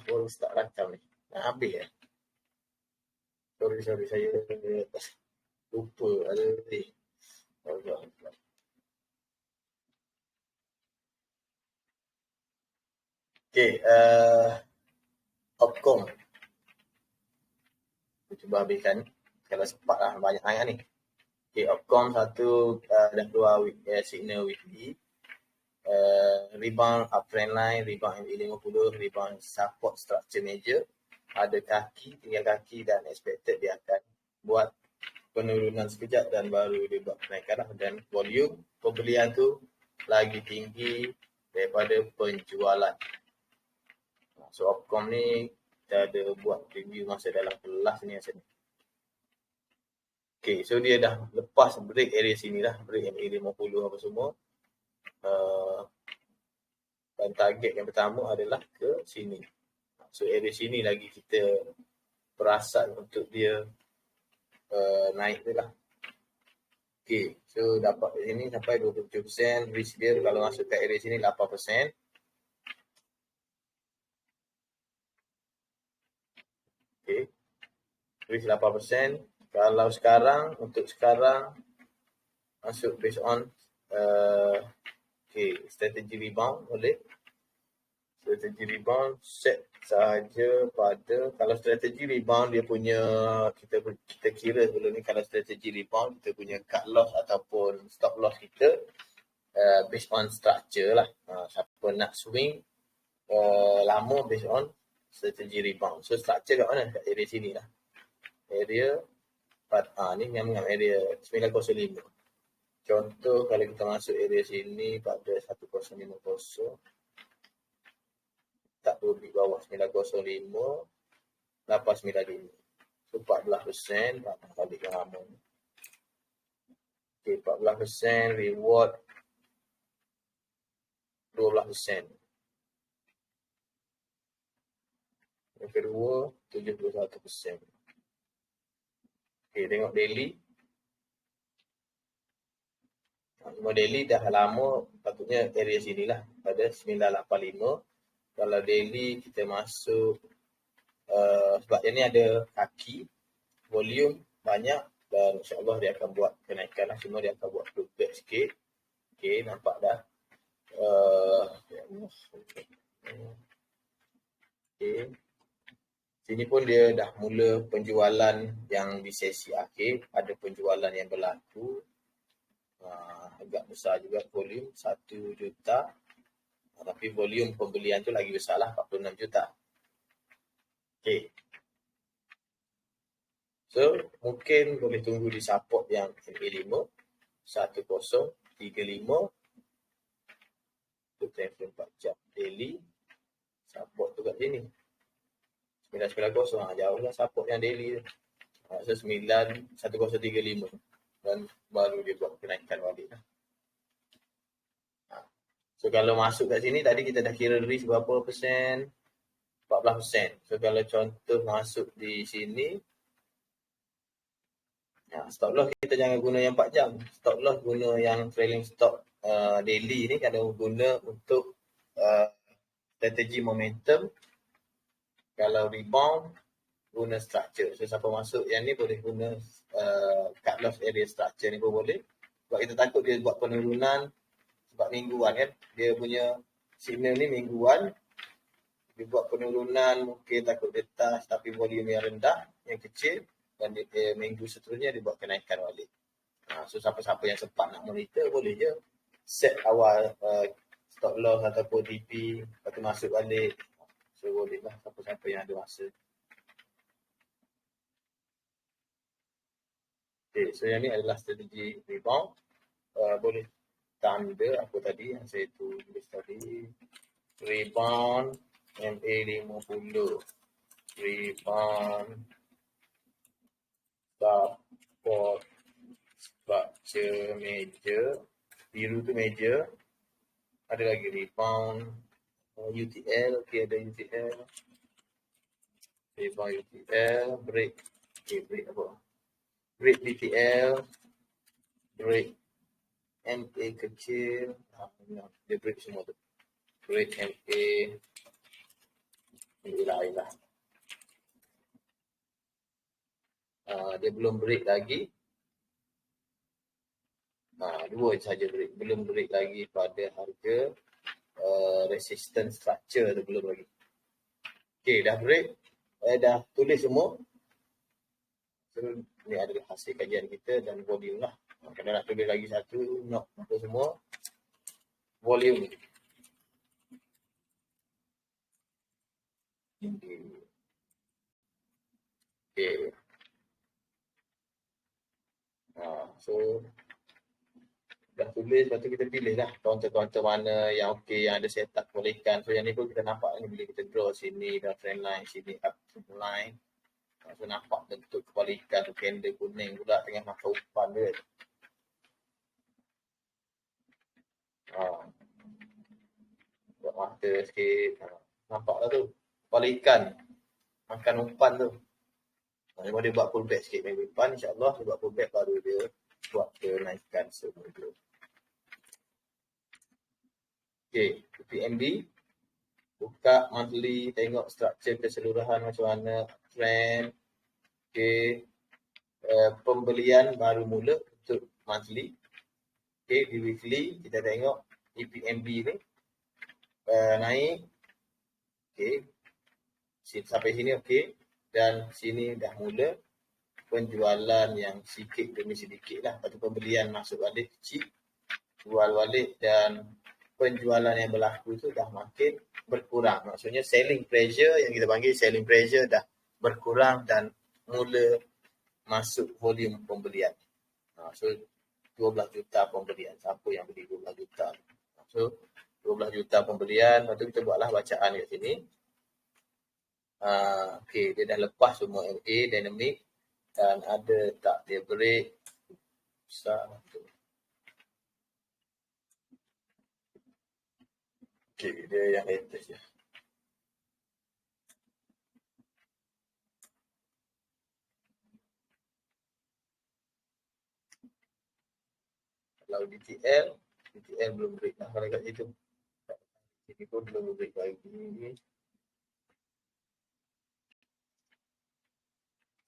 baru start rakam ni. Nak habis ya. Sorry saya lupa ada ni. Okay, Opcom. Kita cuba habiskan. Kalau sempat lah, banyak sangat ni. Okay, Opcom satu dah keluar signal weekly. Rebound uptrend line, rebound MA50, rebound support structure major. Ada kaki, tinggal kaki dan expected dia akan buat penurunan sekejap dan baru dia buat kenaikan lah. Dan volume pembelian tu lagi tinggi daripada penjualan. So Opcom ni kita ada buat review masa dalam kelas ni asalnya. Okay, so dia dah lepas break area sini lah, break MA50 apa semua. Dan target yang pertama adalah ke sini. So area sini lagi kita perasan untuk dia naik tu lah. Okay, so dapat kat sini sampai 27%. Risk dia kalau masuk kat area sini 8%. Okay, risk 8%. Kalau sekarang, untuk sekarang masuk based on strategi rebound boleh. Strategi rebound set sahaja pada, kalau strategi rebound dia punya, kita kira dulu ni, kalau strategi rebound kita punya cut loss ataupun stop loss kita based on structure lah. Siapa nak swing lama based on strategi rebound. So structure kat mana? Kat area sini lah. Area ni ngam-ngam area 905. Contoh kalau kita masuk area sini pada 1050, tak pergi bawah 905, 895. So 14%, patah balik ke lama. Okay, 14%, reward 12%. Yang kedua, 71%. Okay, tengok daily. Semua daily dah lama, patutnya area sini lah, pada 985. Kalau daily kita masuk, sebab dia ni ada kaki, volume banyak dan insyaAllah dia akan buat kenaikan lah. Cuma dia akan buat pullback sikit. Okay, nampak dah. Okay. Sini pun dia dah mula penjualan yang di sesi akhir. Ada penjualan yang berlaku. Agak besar juga volume, 1 juta. Tapi volume pembelian tu lagi besar lah, 46 juta. Okay. So, mungkin boleh tunggu di support yang MA5, 1035. Untuk 24 jam daily. Support tu kat sini. 990, jauh lah support yang daily tu. So, 1035. Dan baru dia buat kenaikan balik lah. So kalau masuk kat sini, tadi kita dah kira risk berapa persen? 14%. So kalau contoh masuk di sini, stop loss kita jangan guna yang 4 jam. Stop loss guna yang trailing stop daily ni, kalau guna untuk strategi momentum. Kalau rebound, guna structure. So siapa masuk yang ni boleh guna cut loss area structure ni pun boleh. Sebab kita takut dia buat penurunan. Sebab mingguan kan, dia punya signal ni mingguan, dia buat penurunan, mungkin takut dia touch tapi volume yang rendah, yang kecil, dan dia minggu seterusnya dia buat kenaikan balik. So siapa-siapa yang sempat nak monitor boleh je set awal stop loss ataupun TP, lepas tu masuk balik. So boleh lah siapa-siapa yang ada masa. Okay, so yang ni adalah strategi rebound. Boleh tanda apa tadi yang saya tulis tadi, rebound MA50, rebound support structure major, biru tu major, ada lagi rebound UTL, okay, ada UTL, rebound UTL, break, okay, break apa, break BTL, break MA kecil, dia break semua tu. Break MA lain lah. Dia belum break lagi. Dua saja break. Belum break lagi pada harga resistance structure tu belum lagi. Okay, dah break. Dah tulis semua. So, ni adalah hasil kajian kita dan volume lah. Kalau nak tulis lagi satu, nak apa semua. Volume. Okay. So, dah tulis, lepas tu kita pilih lah counter-counter mana yang okey, yang ada setup bolehkan. So, yang ni pun kita nampak ni bila kita draw sini, dah trend line, sini up trend line. So, nampak bentuk kebalikan tu, candle kuning pula tengah makan umpan dia. Buat mata sikit. Nampak lah tu. Kebalikan. Makan umpan tu. Lepas dia buat pullback sikit minggu depan, insyaAllah dia buat pullback baru dia buat kenaikan semua tu. Okay, PMB. Buka monthly, tengok structure keseluruhan macam mana, trend. Okay. Pembelian baru mula untuk monthly. Okay, di weekly kita tengok EPMB ni naik. Okay. Sampai sini okey. Dan sini dah mula penjualan yang sikit demi sedikit lah. Lepas tu pembelian masuk balik kecil, jual balik dan penjualan yang berlaku tu dah makin berkurang. Maksudnya selling pressure yang kita panggil selling pressure dah berkurang dan mula masuk volume pembelian. So 12 juta pembelian. Siapa yang beli 12 juta? So 12 juta pembelian. Lepas tu kita buatlah bacaan kat sini. Okay, dia dah lepas semua MA dynamic dan ada tak dia break besar tu. Okay, dia yang latest je. Kalau DTL belum break lah kalau kat situ. Ini pun belum break lagi.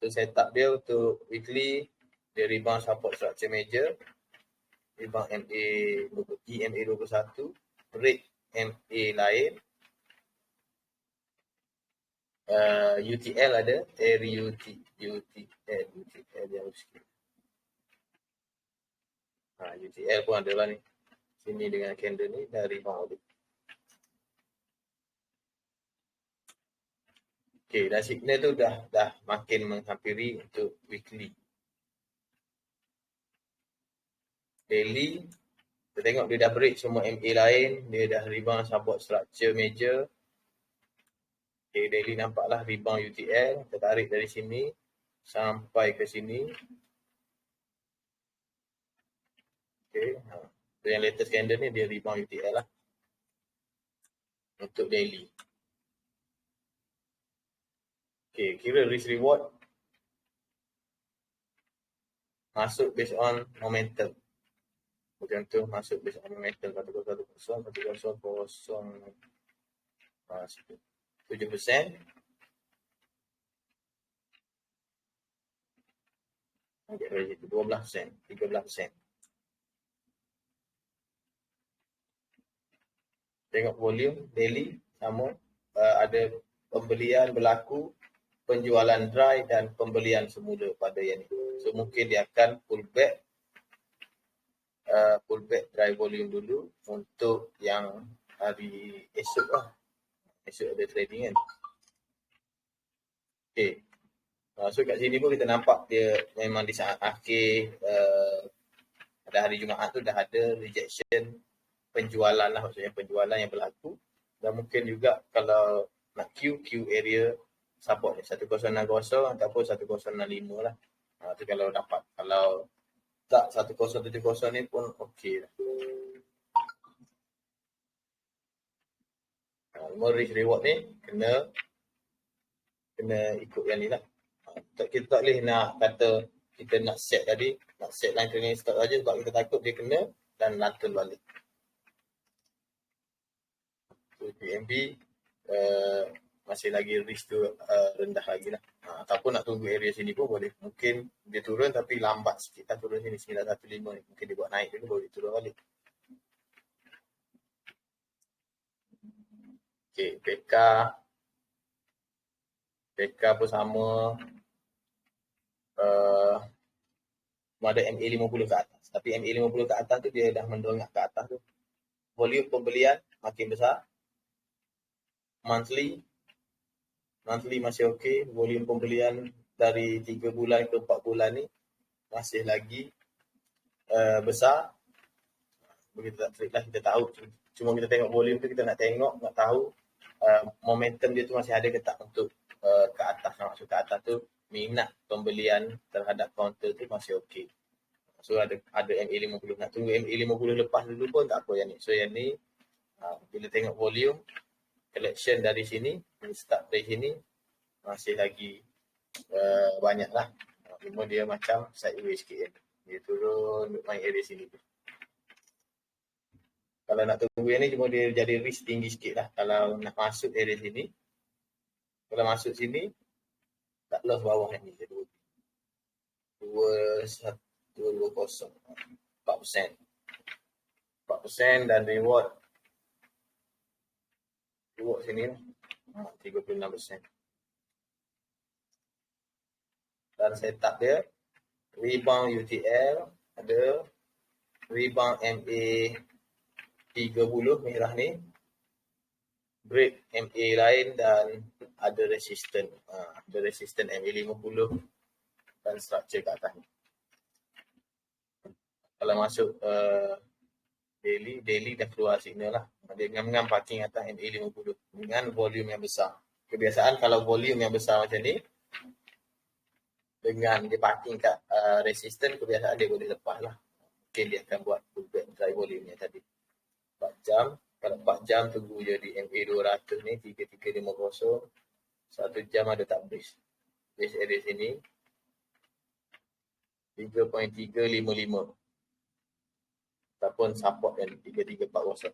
So setup dia untuk weekly, dia rebound support structure major, rebound EMA 21, break MA lain, UTL ada, UTL yang sikit. UTL pun ada lah ni. Sini dengan candle ni dah rebound balik. Okay, dan signal tu dah makin menghampiri untuk weekly. Daily, kita tengok dia dah break semua MA lain, dia dah rebound support structure major. Okay, daily nampaklah rebound UTL, kita tarik dari sini sampai ke sini. Okay, so yang latest candle ni dia rebound UTL lah untuk daily. Okay, kira risk reward masuk based on momentum. Macam tu masuk based on momentum 100%, 7%. Dari situ 12%, 13%. Tengok volume daily sama, ada pembelian berlaku, penjualan dry dan pembelian semula pada yang ni. So mungkin dia akan pullback dry volume dulu untuk yang hari esok lah. Esok ada trading kan. Okay. So kat sini pun kita nampak dia memang di saat akhir pada hari Jumaat tu dah ada rejection penjualan lah, maksudnya penjualan yang berlaku. Dan mungkin juga kalau nak Q area support ni 1060 ataupun 1065 lah. Tu kalau dapat. Kalau tak 1070 ni pun okey lah. Risk reward ni kena ikut yang ni lah. Kita tak boleh nak kata kita nak set tadi, nak set line trailing stop saja sebab kita takut dia kena dan lantul balik. So PMB masih lagi risk tu rendah lagi lah. Ataupun nak tunggu area sini pun boleh. Mungkin dia turun tapi lambat sikit lah turun sini 915 ni. Mungkin dia buat naik dulu baru dia turun balik. Okay, PK pun sama. Ada MA50 ke atas. Tapi MA50 ke atas tu dia dah mendongak ke atas tu. Volume pembelian makin besar. Monthly masih okey. Volume pembelian dari 3 bulan ke 4 bulan ni masih lagi besar. Begitu tak trade lah, kita tahu. Cuma kita tengok volume tu, kita nak tengok, nak tahu momentum dia tu masih ada ke tak untuk ke atas. Nak masuk ke atas tu, minat pembelian terhadap counter tu masih okey. So ada MA50. Nak tunggu MA50 lepas dulu pun tak apa yang ni. So yang ni bila tengok volume collection dari sini, start dari sini masih lagi banyak lah. Cuma dia macam sideways sikit. Dia turun main area sini. Kalau nak tunggu yang ni cuma dia jadi risk tinggi sikit lah. Kalau nak masuk area sini, kalau masuk sini tak loss bawah yang ni. 220 4% dan reward sini 36%. Dan setup dia rebound UTL, ada rebound MA 30 merah ni, break MA lain dan ada resistance. Ada resistance MA 50 dan structure kat atas ni. Kalau masuk daily dah keluar signal lah. Dia ngam-ngam parking atas MA 50 dengan volume yang besar. Kebiasaan kalau volume yang besar macam ni, dengan dia parking kat resistance, kebiasaan dia boleh lepas lah. Mungkin dia akan buat pullback dry volume yang tadi. 4 jam, kalau 4 jam tunggu je di MA 200 ni, 3350. 1 jam ada tak base. Base area sini 3.355 ataupun support yang 3340.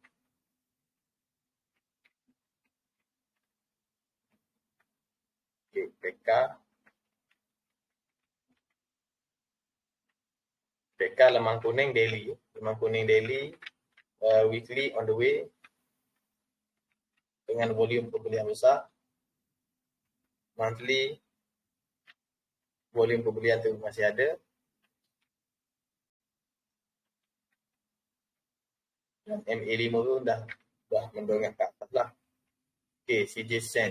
Okay, PK lemang kuning daily. Lemang kuning daily weekly on the way dengan volume pembelian besar. Monthly volume pembelian tu masih ada. Dan MA5 tu dah mendongak ke atas lah. Okay, CJ Sen.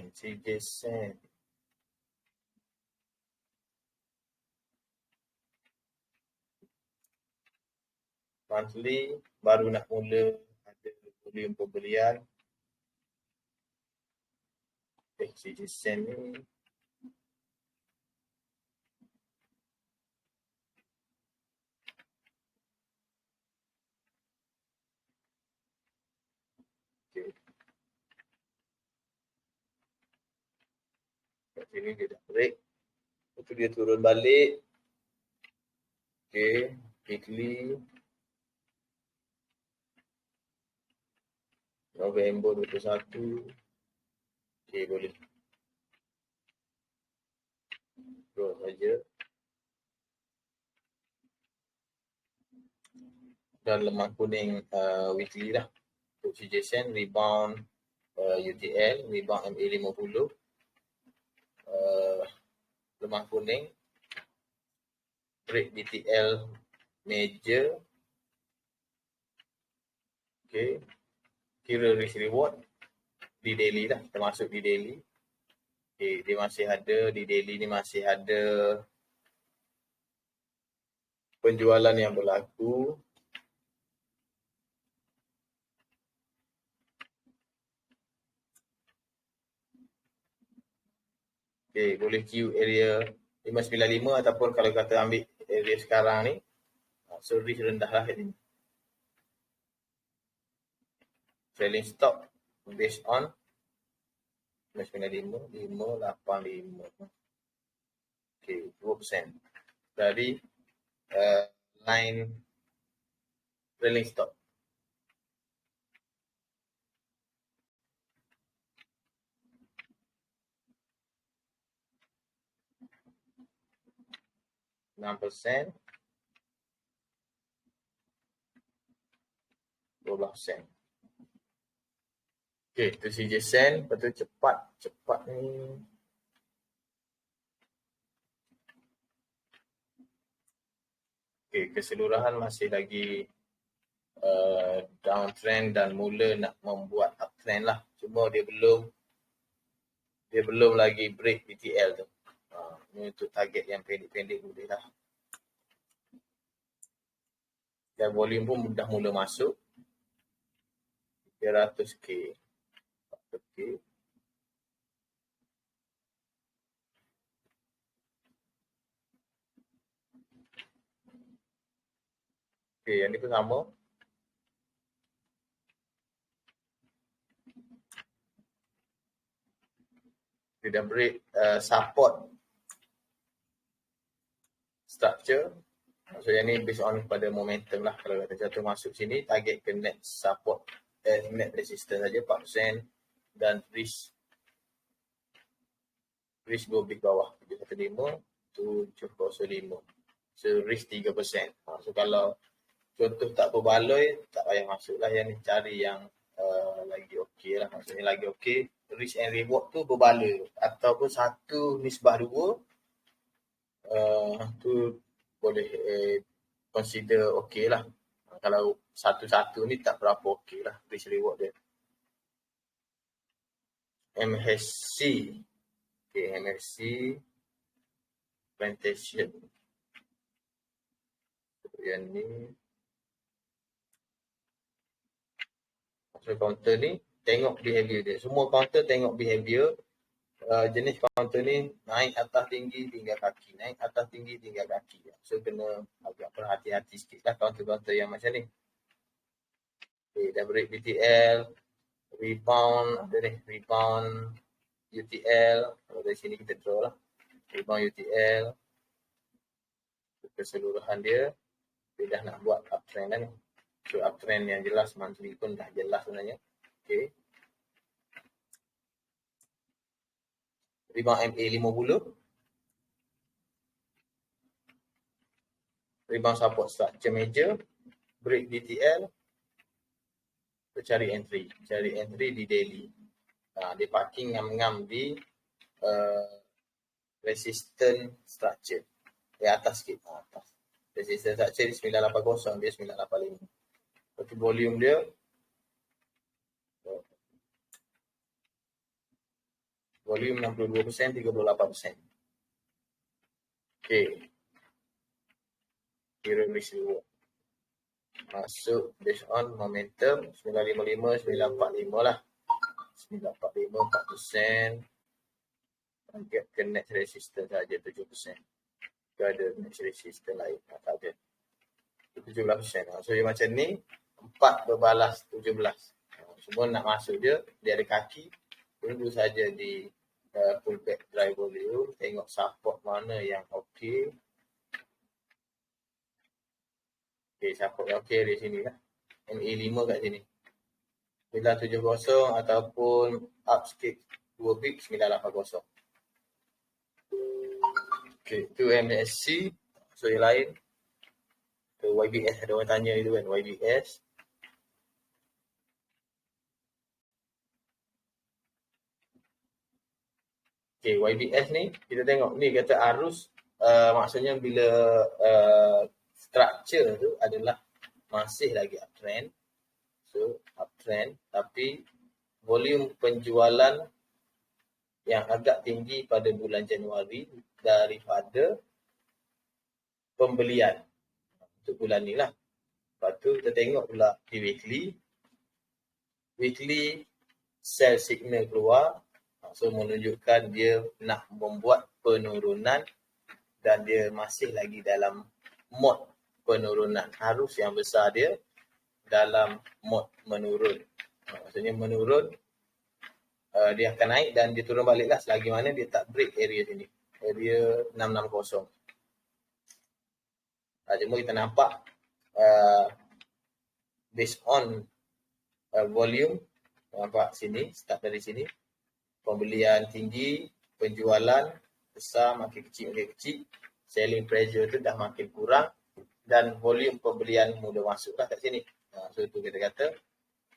Monthly baru nak mula ada volume pembelian. CJ Sen ni kat sini dia dah break. Lepas tu dia turun balik. Okay, weekly November 21. Okay, boleh. Terus saja. Dan lemah kuning weekly lah. Untuk CJ Sen, rebound UTL, rebound MA50. Lemah kuning, break BTL major. Okay, kira risk reward di daily lah, termasuk di daily. Okay, dia masih ada, di daily ni masih ada penjualan yang berlaku. Okay, boleh queue area 595 ataupun kalau kata ambil area sekarang ni, so risk rendah lah ini. Trailing stop based on 595, 585. Okay, 2% dari line trailing stop. 6%, 12%. Okey, tu CJ Sen. Lepas tu cepat ni. Okey, keseluruhan masih lagi downtrend dan mula nak membuat uptrend lah. Cuma dia belum lagi break BTL tu. Ni untuk target yang pendek-pendek boleh lah. Dan volume pun dah mula masuk. 300k. 400k. Okay, yang ni pun sama. Dia dah break support structure. So yang ni based on pada momentum lah. Kalau kata jatuh masuk sini, target ke net support, net resistance saja 4% dan risk go big bawah 715, 705. So risk 3%. So kalau contoh tak berbaloi, tak payah masuk lah. Yang ni cari yang lagi okey lah. Maksudnya lagi okey, risk and reward tu berbaloi. Ataupun satu nisbah 2, tu boleh consider okey lah. Kalau satu-satu ni tak berapa okey lah risk reward dia. MHC. Okay, MHC Plantation. Yang ni. So counter ni tengok behavior dia. Semua counter tengok behavior. Jenis counter ni naik atas tinggi tinggal kaki. Naik atas tinggi tinggal kaki. So kena agak berhati-hati sikit lah counter-counter yang macam ni. Okay, dah break BTL. Rebound. Ada ni. Rebound UTL. Kalau dari sini kita draw lah. Rebound UTL. Keseluruhan dia. Dia dah nak buat uptrend lah ni. So uptrend yang jelas monthly pun dah jelas sebenarnya. Okay. Rebound MA 50. Rebound support structure major. Break BTL. Cari entry. Cari entry di daily. Dia parking ngam-ngam di resistance structure. Di atas sikit. Atas. Resistance structure di 980. Dia 985. Lepas tu volume dia. Volume 62%, 38%. Okay. Kira risk reward. Masuk based on momentum 955, 945 lah. 945, 4%. Target ke next resistance saja 7%. Ke ada next resistance lain. Tak ada. 17%. So dia macam ni. 4 berbalas 17. Semua nak masuk dia. Dia ada kaki. Tunggu saja di pullback drive volume. Tengok support mana yang okey. Okay, support yang okey di sini lah. MA5 kat sini. 970 ataupun up sikit 2 big 980. Okay, tu MSC. So yang lain. Ke YBS, ada orang tanya itu kan, YBS. Okay, YBS ni, kita tengok ni kata arus, maksudnya bila structure tu adalah masih lagi uptrend. So, uptrend, tapi volume penjualan yang agak tinggi pada bulan Januari daripada pembelian untuk bulan ni lah. Lepas tu kita tengok pula di weekly. Weekly sell signal keluar. So menunjukkan dia nak membuat penurunan dan dia masih lagi dalam mode penurunan. Arus yang besar dia dalam mode menurun. Maksudnya menurun, dia akan naik dan dia turun balik lah selagi mana dia tak break area sini. Area 660. Cuma kita nampak based on volume, nampak sini, start dari sini. Pembelian tinggi, penjualan besar, makin kecil. selling pressure tu dah makin kurang dan volume pembelian mula masuk kat sini. So tu kita kata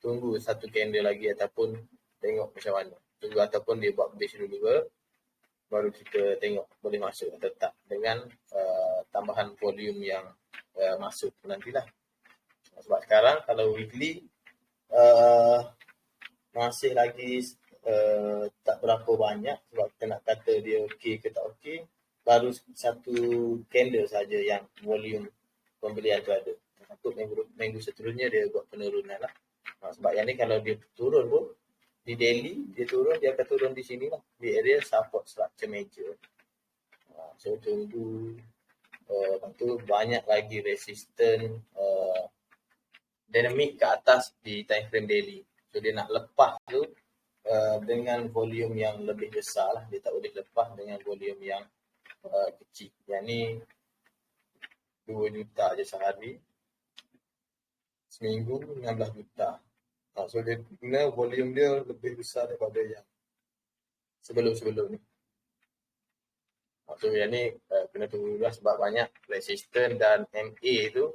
tunggu satu candle lagi ataupun tengok macam mana. Tunggu ataupun dia buat base dulu baru kita tengok boleh masuk atau tak dengan tambahan volume yang masuk nantilah. Sebab sekarang kalau weekly masih lagi tak berapa banyak sebab kita nak kata dia okey ke tak okey. Baru satu candle saja yang volume pembelian tu ada. Untuk minggu seterusnya dia buat penurunan lah. Sebab yang ni kalau dia turun pun di daily dia turun, dia akan turun di sini lah. Di area support structure major. So tunggu. Lepas tu banyak lagi resisten dinamik ke atas di time frame daily. So dia nak lepas tu dengan volume yang lebih besar lah. Dia tak boleh lepas dengan volume yang kecil. Yang ni 2 juta je sehari. Seminggu 16 juta. So dia guna volume dia lebih besar daripada yang sebelum-sebelum ni. So yang ni kena tunggu lah sebab banyak resisten dan MA tu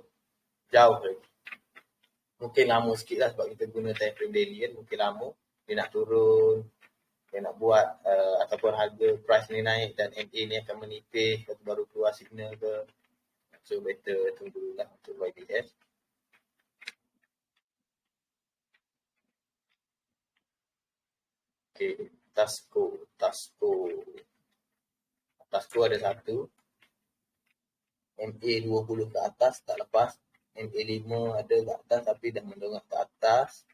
jauh lagi. Mungkin lama sikit lah sebab kita guna time frame daily kan. Mungkin lama dia nak turun, dia nak buat ataupun harga price ni naik dan MA ni akan menipis baru keluar signal ke. So better tunggulah untuk YBS. Okay, Tasco ada satu. MA 20 ke atas tak lepas. MA 5 ada ke atas tapi dah mendongak ke atas.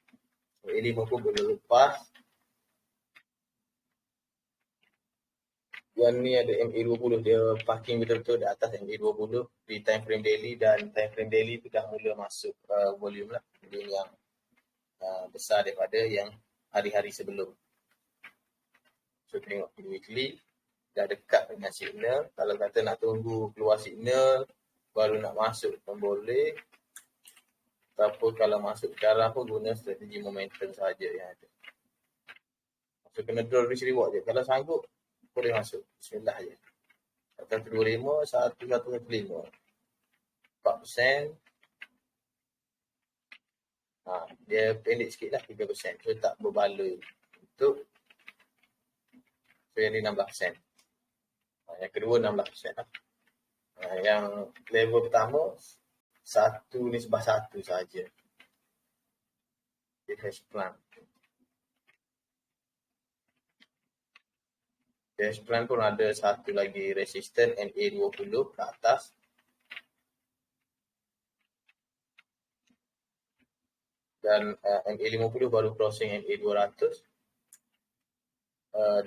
MA 5 pun belum lepas. Yang ni ada MA 20, dia parking betul-betul di atas MA 20 di time frame daily dan time frame daily tu dah mula masuk volume lah. Volume yang besar daripada yang hari-hari sebelum. So tengok weekly dah dekat dengan signal. Kalau kata nak tunggu keluar signal baru nak masuk pun boleh. Ataupun kalau masuk sekarang pun guna strategi momentum sahaja yang ada. So kena draw risk reward je. Kalau sanggup boleh masuk. Bismillah je. 125, 1115. 4%. Dia pendek sikit lah 3%. So tak berbaloi. Untuk so yang ni 16%. Yang kedua 16% lah. Yang level pertama 1:1 sahaja. Dia hash plan. Hash plan pun ada satu lagi resisten NA 20 ke atas. Dan NA 50 baru crossing NA 200.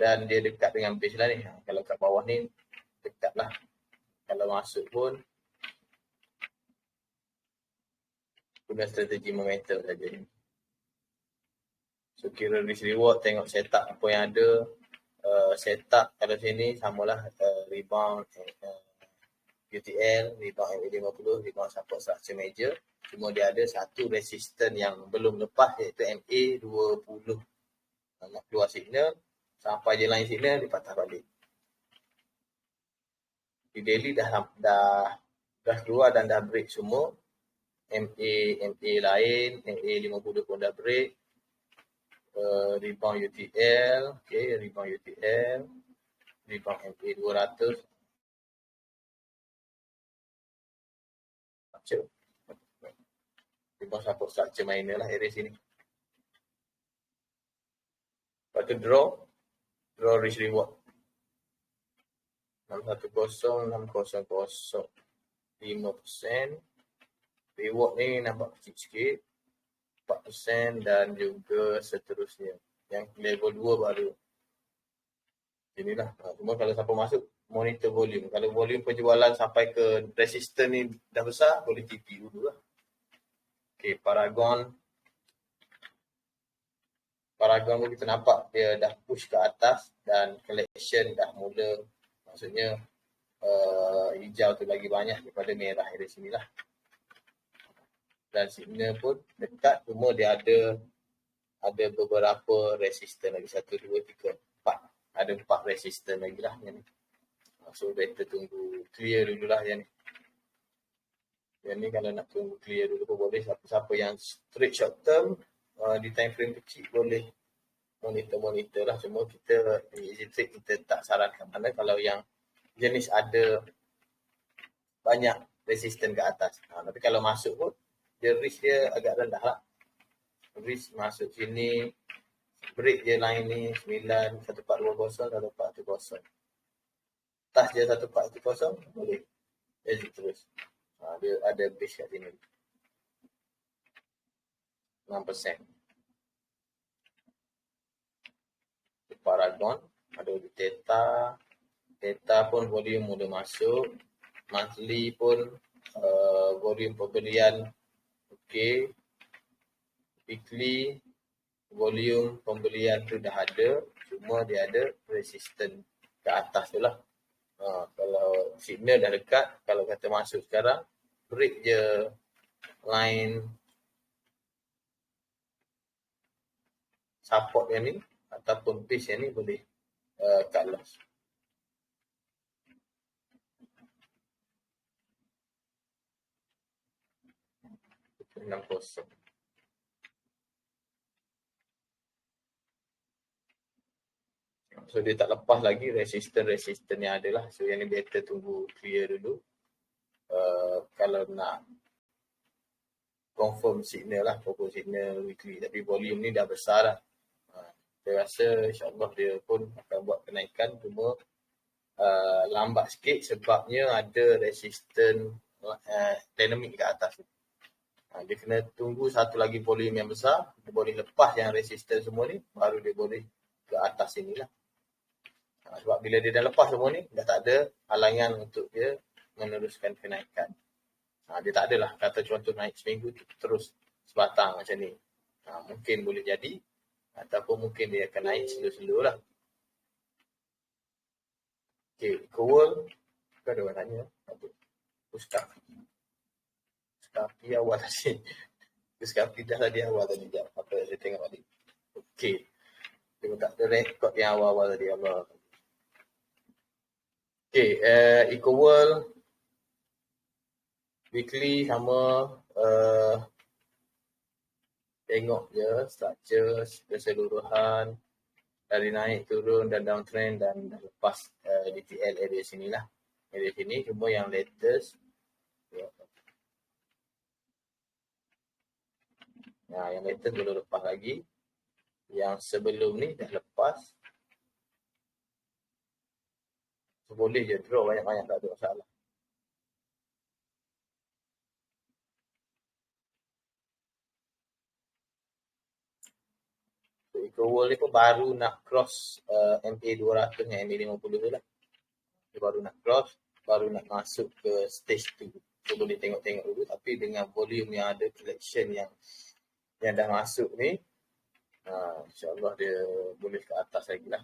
Dan dia dekat dengan base lah ni. Kalau kat bawah ni dekat lah. Kalau masuk pun guna strategi momentum saja. So kira risk reward, tengok setup apa yang ada. Setup kalau sini samalah rebound UTL, rebound MA50, rebound support structure major. Cuma dia ada satu resisten yang belum lepas iaitu MA20. Nak keluar signal, sampai je line signal dia patah balik. Di daily dah keluar dan dah break semua. MA lain, MA50 pun dah break. Rebound UTL, okay, rebound UTL, rebound MA200. Rebound support structure minor lah area sini. Lepas tu draw risk reward. 610, 600, 5%. Reward ni nampak kecil sikit. 4% dan juga seterusnya. Yang level 2 baru. Inilah. Cuma kalau siapa masuk, monitor volume. Kalau volume penjualan sampai ke resisten ni dah besar, boleh TP dulu lah. Okay, Paragon pun kita nampak dia dah push ke atas dan collection dah mula. Maksudnya hijau tu lagi banyak daripada merah area sini lah. Dan signal pun dekat, cuma dia ada beberapa resisten lagi. 1, 2, 3, 4. Ada 4 resisten lagi lah. So better tunggu clear dululah yang ni. Yang ni kalau nak tunggu clear dulu pun boleh. Siapa-siapa yang straight short term di time frame kecil boleh monitor lah. Cuma kita easy trade kita tak sarankan. Mana kalau yang jenis ada banyak resisten ke atas. Tapi kalau masuk pun dia risk dia agak rendah lah. Risk masuk sini, break je line ni 9, 1420, 1410. Atas je 1410 boleh exit terus. Dia ada base kat sini 6%. Paragon ada Theta pun volume mula masuk, monthly pun volume pembelian okey, weekly volume pembelian tu dah ada, cuma dia ada resistance ke atas tu lah. Kalau signal dah dekat, kalau kata masuk sekarang, break je line support yang ni ataupun base yang ni boleh cut loss. $60. So dia tak lepas lagi resisten yang ada lah. So yang ni better tunggu clear dulu. Kalau nak confirm signal lah, confirm signal weekly. Tapi volume ni dah besar lah. Saya rasa insyaAllah dia pun akan buat kenaikan. Cuma lambat sikit sebabnya ada resisten dynamic kat atas. Dia kena tunggu satu lagi volume yang besar. Dia boleh lepas yang resisten semua ni, baru dia boleh ke atas sini lah. Sebab bila dia dah lepas semua ni, dah tak ada halangan untuk dia meneruskan kenaikan. Dia tak adalah kata contoh naik seminggu terus sebatang macam ni. Mungkin boleh jadi ataupun mungkin dia akan naik slow-slow lah. Okay, Ecoworld. Ada orang tanya. Ustafi awal tadi. Ustafi dah tadi awal tadi. Apa saya tengok tadi. Okay. Dia tak ada rekod yang awal-awal tadi. Allah. Okay, Ecoworld weekly sama tengok je structure keseluruhan dari naik turun dan downtrend dan dah lepas DTL area sini lah. Area sini cuma yang latest yang latest belum lepas lagi. Yang sebelum ni dah lepas. So, boleh je draw banyak-banyak, tak ada masalah. So, Ecoworld ni pun baru nak cross MA200 dengan MA50 tu lah. Dia baru nak cross, baru nak masuk ke stage 2. So, boleh tengok-tengok dulu. Tapi dengan volume yang ada, collection yang dah masuk ni, insyaAllah dia boleh ke atas lagi lah.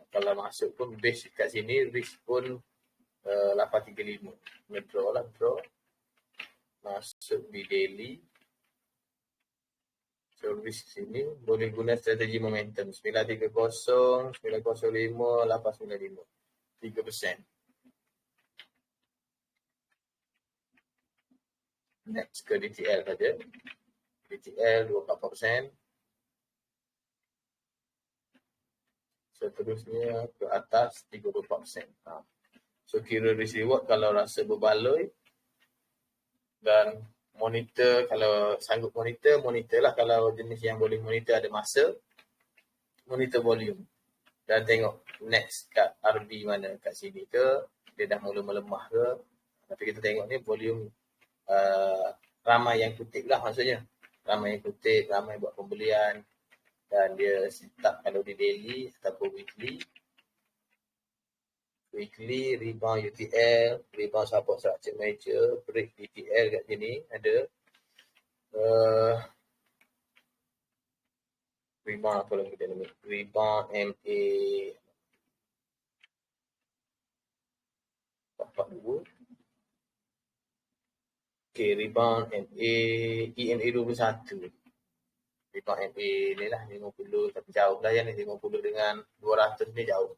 Kalau masuk pun base kat sini, risk pun 835. Ngedraw lah, draw. Masuk di daily. So risk sini boleh guna strategi momentum 930, 905, 895. 3%. Next ke DTL saja. DTL 24%. Seterusnya ke atas 34%. So kira risk reward kalau rasa berbaloi dan monitor, kalau sanggup monitor lah. Kalau jenis yang boleh monitor ada masa, monitor volume dan tengok next kat RB mana, kat sini ke dia dah mula melemah ke. Tapi kita tengok ni volume ramai yang kutip lah, maksudnya ramai yang kutip, ramai buat pembelian. Dan dia start kalau di daily ataupun weekly rebound UTL, rebound support structure major, break DTL kat sini ada. Rebound apa lagi dia ni? Rebound MA 42. Okay, rebound MA EMA 21. Rebound MA ni lah 50, tapi jauh lah yang ni 50 dengan 200 ni jauh.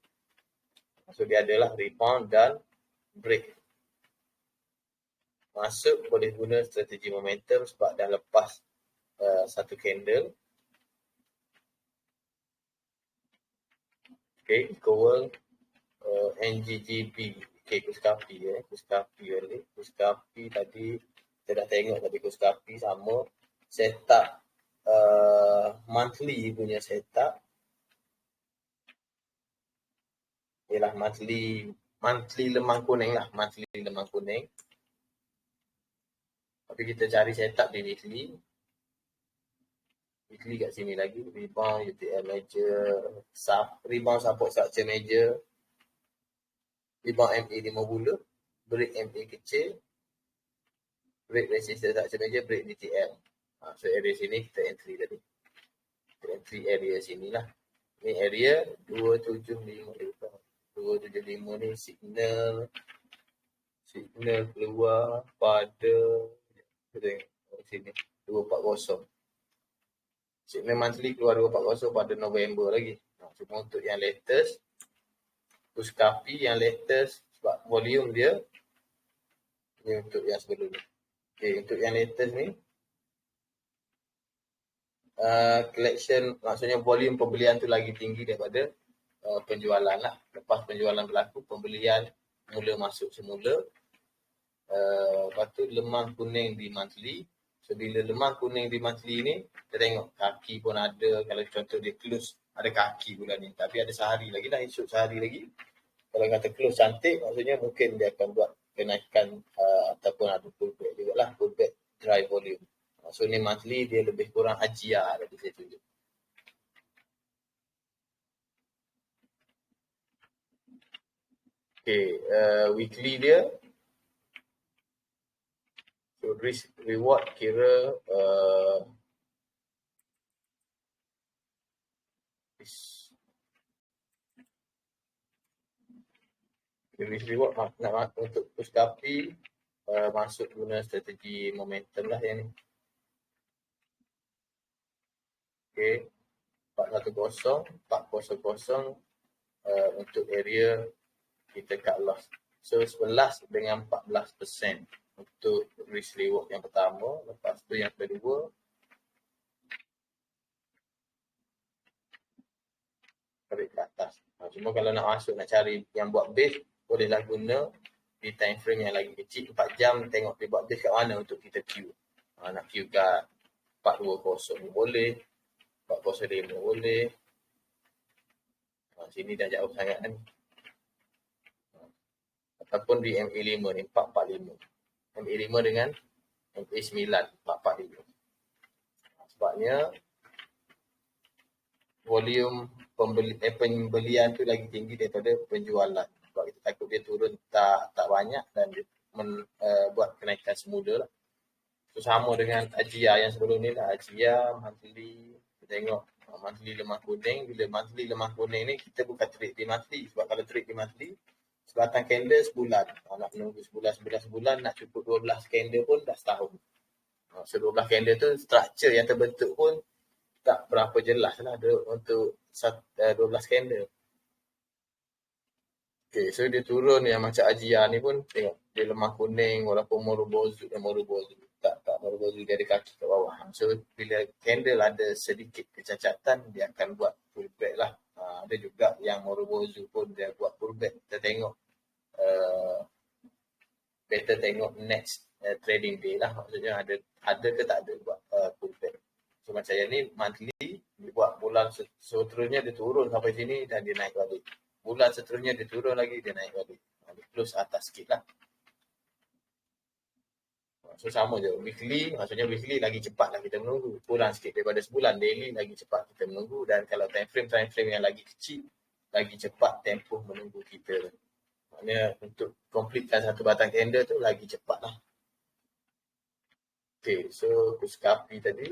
So dia adalah rebound dan break. Masuk boleh guna strategi momentum sebab dah lepas satu candle. Okay, equal NGGB. Okay, Kuskapi Kuskapi tadi kita dah tengok tadi Kuskapi sama setup monthly punya setup. Ialah monthly lemah kuning lah, monthly lemah kuning. Tapi kita cari setup di weekly. Weekly kat sini lagi, rebound UTM major, rebound support structure major, rebound MA 5 bulan, break MA kecil, break resistance structure major, break DTL. So area sini kita entry tadi. Kita entry area sini lah. Ni area 275. 275 ni signal keluar pada sini 240. Signal monthly keluar 240 pada November lagi. Cuma untuk yang latest, Kuskapi yang latest sebab volume dia ni untuk yang sebelum ni. Okay, untuk yang latest ni collection, maksudnya volume pembelian tu lagi tinggi daripada penjualan lah. Lepas penjualan berlaku, pembelian mula masuk semula. Lepas tu lemah kuning di monthly. So bila lemah kuning di monthly ni, kita tengok kaki pun ada. Kalau contoh dia close, ada kaki bulan ni. Tapi ada sehari lagi lah, esok sehari lagi. Kalau kata close cantik, maksudnya mungkin dia akan buat kenaikan ataupun ada pullback juga lah. Pullback dry volume. So ni monthly dia lebih kurang ajia tadi saya tunjuk. Okay, weekly dia. So risk reward kira risk reward nak untuk Kuskapi masuk guna strategi momentum lah yang ni. Okay, 410 untuk area kita cut loss. So 11 dengan 14% untuk risk reward yang pertama. Lepas tu yang kedua, tarik ke atas. Cuma kalau nak masuk, nak cari yang buat base, bolehlah guna di time frame yang lagi kecil, 4 jam, tengok dia buat base kat mana untuk kita queue. Nak queue kat 420 boleh, 405 boleh. Sini dah jauh sangat kan. Ataupun di MA5 ni, 445. MA5 dengan MA9, 445. Sebabnya volume pembelian tu lagi tinggi daripada penjualan. Sebab kita takut dia turun tak banyak dan dia buat kenaikan semula lah. So sama dengan Ajia yang sebelum ni lah. Ajia monthly, kita tengok monthly lemah kuning. Bila monthly lemah kuning ni, kita bukan trade di monthly. Sebab kalau trade di monthly, sebatang candle sebulan. Nak menunggu sebulan, nak cukup 12 candle pun dah setahun. So 12 candle tu structure yang terbentuk pun tak berapa jelas lah untuk 12 candle. Okay, so dia turun yang macam Ajia ni pun tengok dia lemah kuning walaupun Morobozu tak Morobozu dia ada kaki kat bawah. So bila candle ada sedikit kecacatan, dia akan buat pullback lah. Ada juga yang Morobozu pun dia buat pullback. Kita tengok better tengok next trading day lah. Maksudnya ada ke tak ada buat pullback. So macam yang ni monthly, dia buat bulan seterusnya dia turun sampai sini dan dia naik balik. Bulan seterusnya dia turun lagi, dia naik balik. Dia close atas sikit lah. So sama je, weekly, maksudnya weekly lagi cepat lah kita menunggu. Kurang sikit daripada sebulan, daily lagi cepat kita menunggu. Dan kalau time frame yang lagi kecil, lagi cepat tempoh menunggu kita. Maknanya untuk completekan satu batang candle tu lagi cepat lah. Okay, so Kuskapi tadi.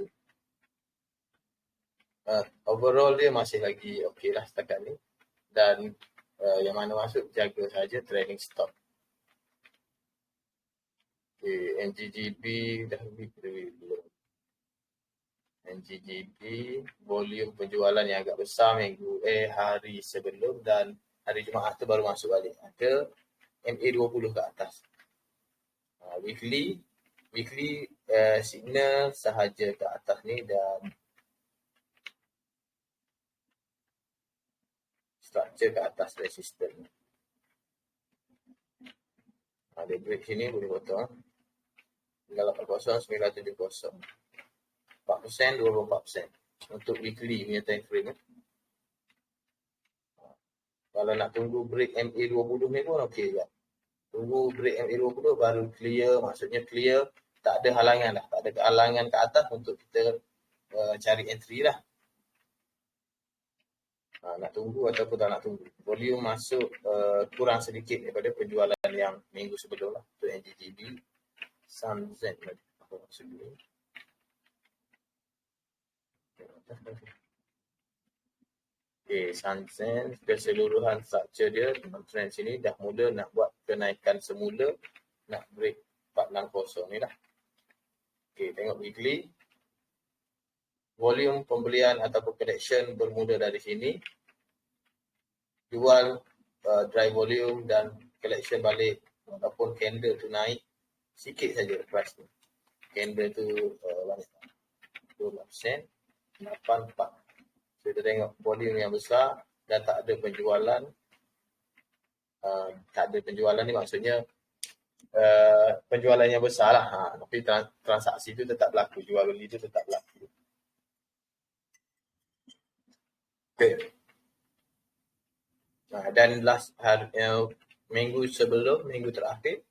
Overall dia masih lagi okay lah setakat ni. Dan yang mana masuk jaga saja trailing stop. Okay, NGGB dah belum. NGGB volume penjualan yang agak besar minggu hari sebelum dan hari Jumaat tu baru masuk balik. Ada MA20 ke atas. Weekly signal sahaja ke atas ni dan structure ke atas resistor. Dia break sini boleh potong. 980, 970. 4%, 24% untuk weekly punya time frame. Kalau nak tunggu break MA20 ni pun okey juga. Tunggu break MA20 baru clear, maksudnya clear, tak ada halangan dah. Tak ada halangan ke atas untuk kita cari entry lah. Nak tunggu ataupun tak nak tunggu. Volume masuk kurang sedikit daripada penjualan yang minggu sebelum lah. Untuk NGGB, Sunzen tadi. Apa maksud ni? Okay, Sunzen keseluruhan structure dia trend sini dah mula nak buat kenaikan semula, nak break 460 ni lah. Okay, tengok weekly. Volume pembelian ataupun collection bermula dari sini. Jual dry volume dan collection balik walaupun candle tu naik sikit saja price tu. Candle tu banyak 12%, 84. So, kita tengok volume yang besar dan tak ada penjualan. Tak ada penjualan ni maksudnya penjualan yang besar lah. Tapi transaksi tu tetap berlaku. Jual beli tu tetap berlaku. Okay. Dan last hari, minggu sebelum, minggu terakhir,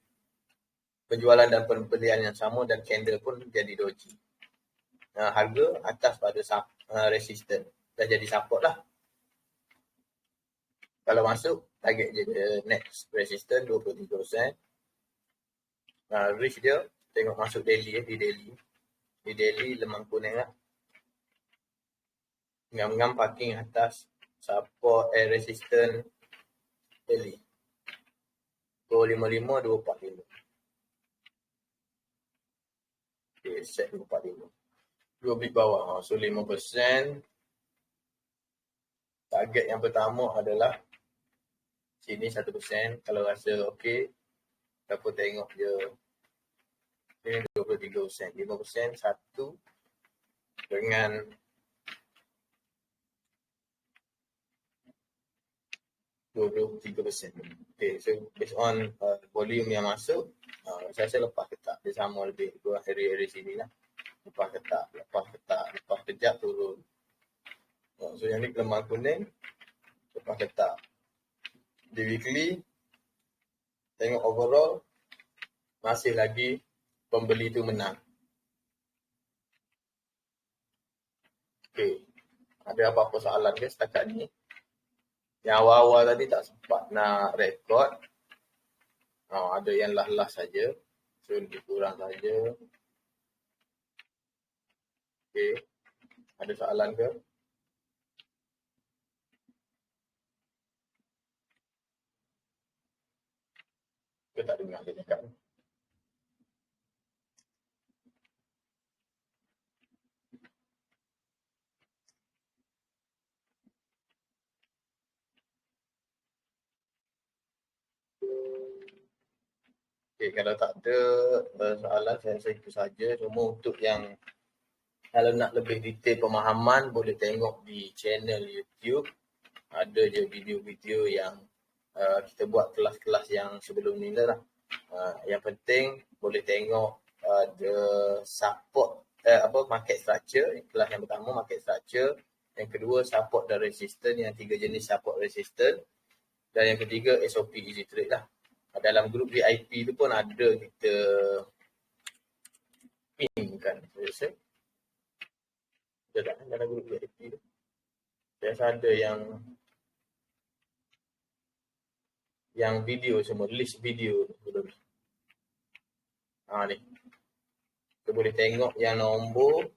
penjualan dan pembelian yang sama dan candle pun jadi doji. Harga atas pada resisten. Dah jadi support lah. Kalau masuk, target je next resistance 23%. Reach dia, tengok masuk daily di daily. Di daily lemah kuning lah. Ngam-ngam parking atas support resistance daily. 255, 245. Okay, set 245. 2 bit bawah. So 5%. Target yang pertama adalah sini 1%. Kalau rasa okey, ataupun tengok je sini 23%. 5% satu dengan 23%. Okay, so based on volume yang masuk, saya rasa lepas ketak. Dia sama lebih kurang area sini lah. Lepas kejap turun. So yang ni lemah kuning, lepas ketak. Di weekly, tengok overall, masih lagi pembeli tu menang. Okay, ada apa-apa soalan ke setakat ni? Yang awal-awal tadi tak sempat nak rekod. Ada yang lah saja. So lebih kurang saja. Okay, ada soalan ke? Kita tak dengar dia cakap. Okay, kalau tak ada soalan, saya rasa itu saja. Cuma untuk yang kalau nak lebih detail pemahaman, boleh tengok di channel YouTube. Ada je video-video yang kita buat kelas-kelas yang sebelum ni lah. Yang penting boleh tengok the support market structure. Kelas yang pertama market structure, yang kedua support dan resistance, yang tiga jenis support resistance, dan yang ketiga SOP easy trade lah. Dalam grup VIP tu pun ada kita pin kan, saya rasa. Tak dalam grup VIP tu. Saya rasa ada yang video semua, list video sebelum ni. Ni. Kita boleh tengok yang nombor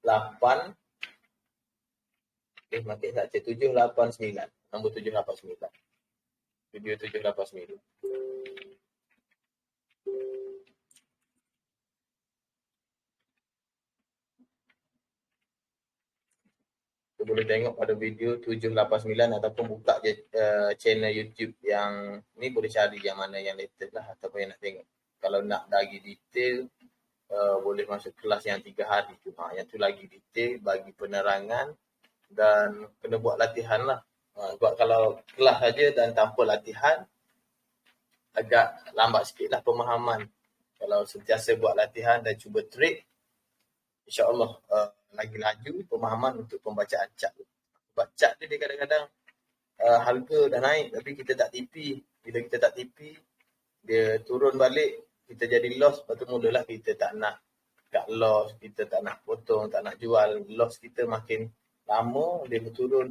8. Market structure 789. Nombor 789. Video 789. So, boleh tengok pada video 789 ataupun buka je channel YouTube yang ni, boleh cari yang mana yang latest lah ataupun yang nak tengok. Kalau nak lagi detail, boleh masuk kelas yang 3 hari tu. Yang tu lagi detail, bagi penerangan dan kena buat latihan lah. Sebab kalau kelas saja dan tanpa latihan, agak lambat sikit lah pemahaman. Kalau sentiasa buat latihan dan cuba trade, insyaAllah lagi laju pemahaman untuk pembacaan chart. Sebab chart dia kadang-kadang harga dah naik tapi kita tak TP. Bila kita tak TP, dia turun balik, kita jadi loss. Lepas tu mulalah kita tak nak cut loss, kita tak nak potong, tak nak jual. Loss kita makin lama, dia turun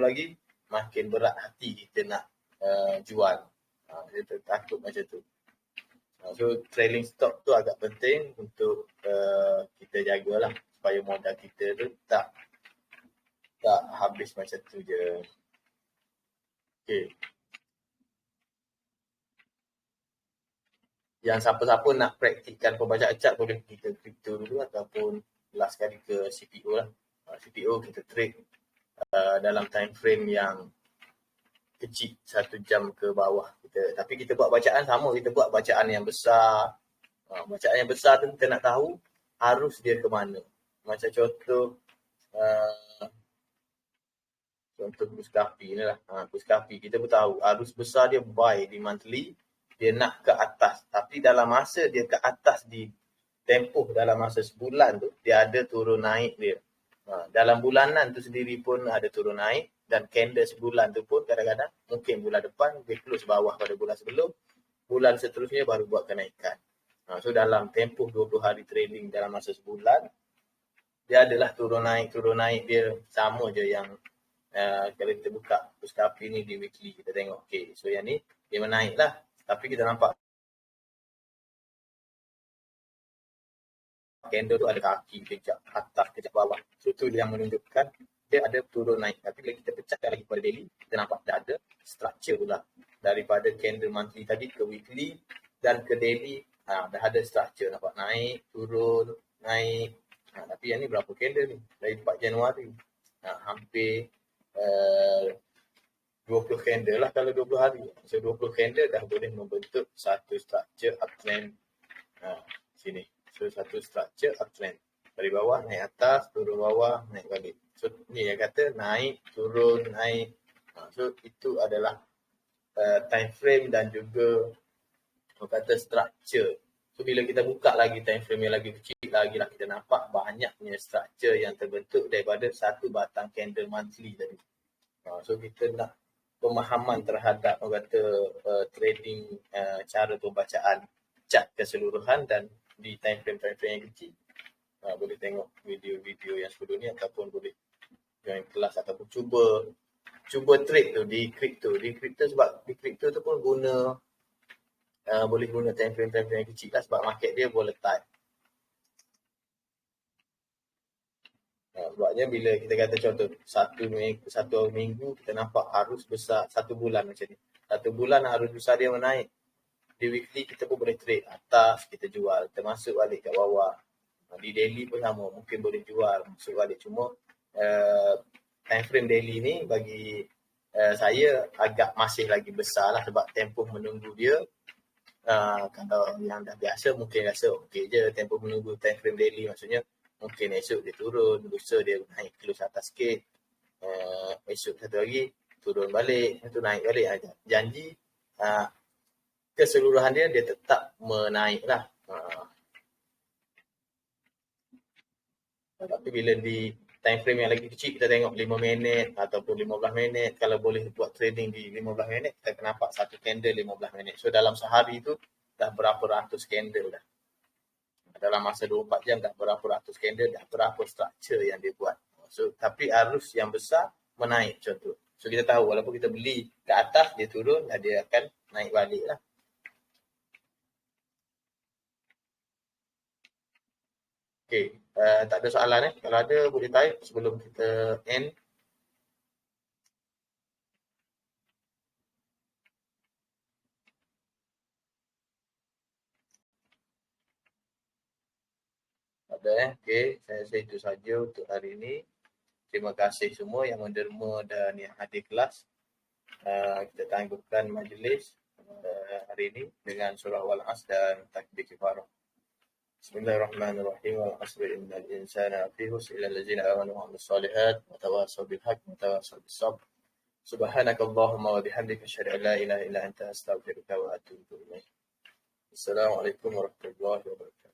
lagi, makin berat hati kita nak jual. Kita takut macam tu. So trailing stop tu agak penting untuk kita jagalah supaya modal kita tu tak habis macam tu je. Okay. Yang siapa-siapa nak praktikkan pembacaan chart boleh kita crypto dulu ataupun last kali ke CPO lah. CPO kita trade dalam time frame yang kecil, 1 jam ke bawah. Tapi kita buat bacaan sama, kita buat bacaan yang besar. Bacaan yang besar tu kita nak tahu arus dia ke mana. Macam contoh Kuskapi ni lah. Kuskapi kita pun tahu arus besar dia buy di monthly, dia nak ke atas. Tapi dalam masa dia ke atas di tempoh dalam masa sebulan tu, dia ada turun naik dia. Dalam bulanan tu sendiri pun ada turun naik, dan candle sebulan tu pun kadang-kadang mungkin bulan depan dia close bawah pada bulan sebelum, bulan seterusnya baru buat kenaikan. So dalam tempoh 20 hari trading dalam masa sebulan, dia adalah turun naik dia sama je yang kalau kita buka Kuskapi ni di weekly, kita tengok okay, so yang ni dia menaik lah, tapi kita nampak candle tu ada kaki kejap atas kejap bawah. So tu yang menunjukkan dia ada turun naik. Tapi bila kita pecahkan lagi pada daily, kita nampak dah ada structure pula. Daripada candle monthly tadi ke weekly dan ke daily, dah ada structure, nampak naik, turun, naik. Tapi yang ni berapa candle ni? Dari 4 Januari. Hampir 20 candle lah kalau 20 hari. So 20 candle dah boleh membentuk satu structure uptrend. Sini. So satu structure uptrend. Dari bawah naik atas, turun bawah, naik balik. So ni yang kata naik, turun, naik. So itu adalah time frame dan juga kata structure. So bila kita buka lagi time frame yang lagi kecil lagi lah, kita nampak banyaknya structure yang terbentuk daripada satu batang candle monthly tadi. So kita nak pemahaman terhadap kata trading, cara pembacaan chart keseluruhan dan di time frame yang kecil. Boleh tengok video-video yang sebelum ni ataupun boleh join kelas ataupun cuba trade tu di crypto. Sebab di crypto tu pun boleh guna time frame yang kecil lah sebab market dia volatile. Sebabnya bila kita kata contoh satu minggu kita nampak arus besar, 1 bulan macam ni. 1 bulan arus besar dia menaik. Di weekly kita pun boleh trade atas, kita jual, termasuk balik kat bawah. Di daily pun sama, mungkin boleh jual, masuk balik. Cuma time frame daily ni bagi saya agak masih lagi besar lah sebab tempoh menunggu dia. Kalau yang dah biasa mungkin rasa okey je tempoh menunggu time frame daily, maksudnya mungkin esok dia turun, lusa dia naik close atas sikit, esok satu lagi turun balik, itu naik balik. Janji keseluruhan dia tetap menaik lah. Tapi bila di time frame yang lagi kecil, kita tengok 5 minit ataupun 15 minit. Kalau boleh buat trading di 15 minit, kita akan nampak satu candle 15 minit. So dalam sehari tu dah berapa ratus candle dah. Dalam masa 24 jam dah berapa ratus candle, dah berapa structure yang dia buat. So tapi arus yang besar menaik contoh. So kita tahu walaupun kita beli ke atas, dia turun, dia akan naik balik lah. Okay, tak ada soalan Kalau ada boleh type sebelum kita end. Tak ada Okay, saya rasa itu saja untuk hari ini. terima kasih semua yang menderma dan yang hadir kelas. Kita tangguhkan majlis hari ini dengan surah Wal-As dan takbir kifarah. Bismillahirrahmanirrahim. Wal 'asri innal insana lafi khusr illa allazina amanu wa 'amilus solihat wa tawassaw bil haqqi wa tawassaw bis sabr. Subhanakallahumma wa bihamdika asyhadu an la ilaha illa anta astaghfiruka wa atubu ilaik. Assalamualaikum warahmatullahi wabarakatuh.